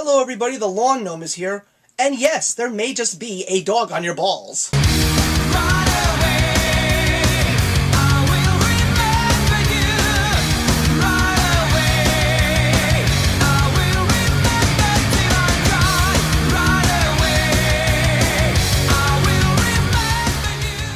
Hello everybody, the Lawn Gnome is here, and yes, there may just be a dog on your balls.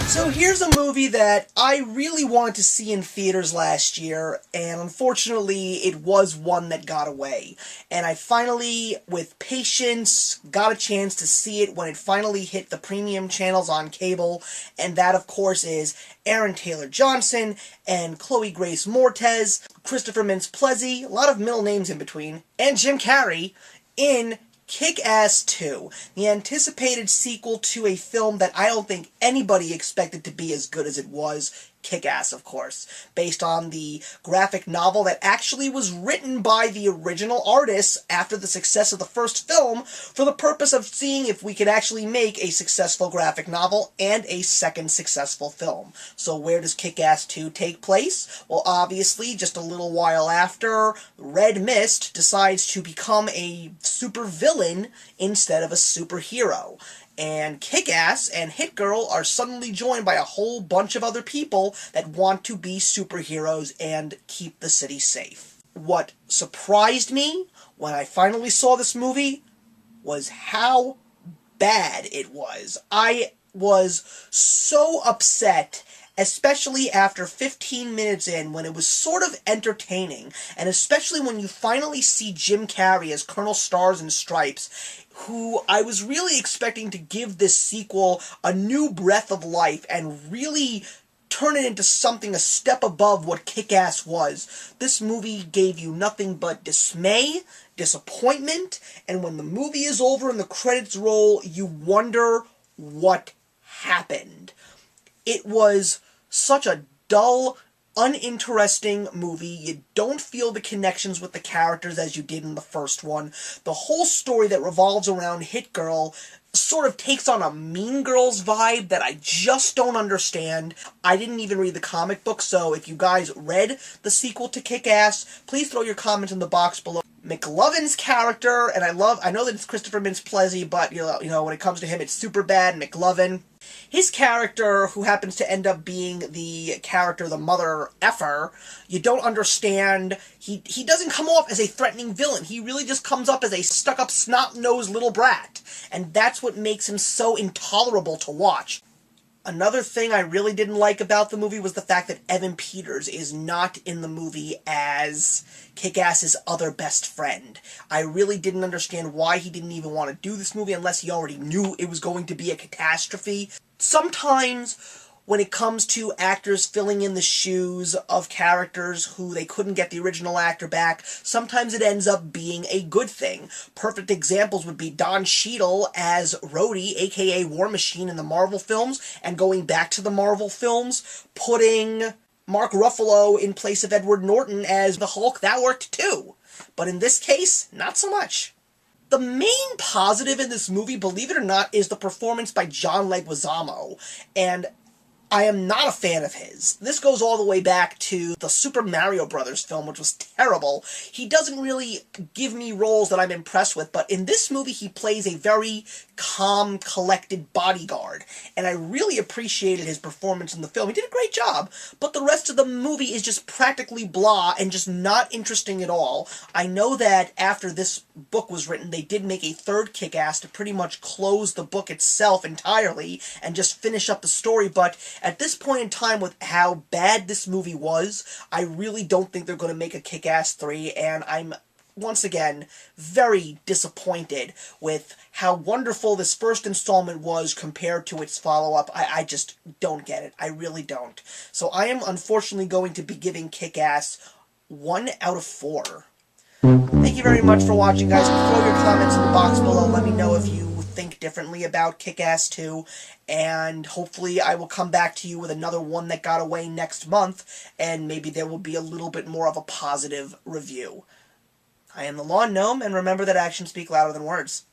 So here's a movie that I really wanted to see in theaters last year, and unfortunately it was one that got away. And I finally, with patience, got a chance to see it when it finally hit the premium channels on cable, and that of course is Aaron Taylor-Johnson and Chloe Grace Moretz, Christopher Mintz-Plasse, a lot of middle names in between, and Jim Carrey in Kick-Ass 2, the anticipated sequel to a film that I don't think anybody expected to be as good as it was. Kick-Ass, of course, based on the graphic novel that actually was written by the original artists after the success of the first film for the purpose of seeing if we could actually make a successful graphic novel and a second successful film. So where does Kick-Ass 2 take place? Well, obviously, just a little while after, Red Mist decides to become a supervillain instead of a superhero. And Kick-Ass and Hit Girl are suddenly joined by a whole bunch of other people that want to be superheroes and keep the city safe. What surprised me when I finally saw this movie was how bad it was. I was so upset, especially after 15 minutes in, when it was sort of entertaining, and especially when you finally see Jim Carrey as Colonel Stars and Stripes, who I was really expecting to give this sequel a new breath of life and really turn it into something a step above what Kick-Ass was. This movie gave you nothing but dismay, disappointment, and when the movie is over and the credits roll, you wonder what happened. It was such a dull, uninteresting movie. You don't feel the connections with the characters as you did in the first one. The whole story that revolves around Hit Girl sort of takes on a Mean Girls vibe that I just don't understand. I didn't even read the comic book, so if you guys read the sequel to Kick-Ass, please throw your comments in the box below. McLovin's character, and I know that it's Christopher Mintz-Plasse, but you know, when it comes to him, it's Superbad McLovin. His character, who happens to end up being the character, the mother effer, you don't understand. He doesn't come off as a threatening villain. He really just comes up as a stuck-up, snot-nosed little brat. And that's what makes him so intolerable to watch. Another thing I really didn't like about the movie was the fact that Evan Peters is not in the movie as Kick-Ass's other best friend. I really didn't understand why he didn't even want to do this movie unless he already knew it was going to be a catastrophe. Sometimes, when it comes to actors filling in the shoes of characters who they couldn't get the original actor back, sometimes it ends up being a good thing. Perfect examples would be Don Cheadle as Rhodey, aka War Machine, in the Marvel films, and going back to the Marvel films, putting Mark Ruffalo in place of Edward Norton as the Hulk. That worked too. But in this case, not so much. The main positive in this movie, believe it or not, is the performance by John Leguizamo, and I am not a fan of his. This goes all the way back to the Super Mario Brothers film, which was terrible. He doesn't really give me roles that I'm impressed with, but in this movie he plays a very calm, collected bodyguard, and I really appreciated his performance in the film. He did a great job, but the rest of the movie is just practically blah and just not interesting at all. I know that after this book was written, they did make a third Kick-Ass to pretty much close the book itself entirely and just finish up the story, but at this point in time, with how bad this movie was, I really don't think they're going to make a Kick-Ass 3, and I'm, once again, very disappointed with how wonderful this first installment was compared to its follow-up. I just don't get it. I really don't. So I am unfortunately going to be giving Kick-Ass 1 out of 4. Thank you very much for watching, guys. Throw your comments in the box below. Let me know if you think differently about Kick-Ass 2, and hopefully I will come back to you with another one that got away next month, and maybe there will be a little bit more of a positive review. I am the Lawn Gnome, and remember that actions speak louder than words.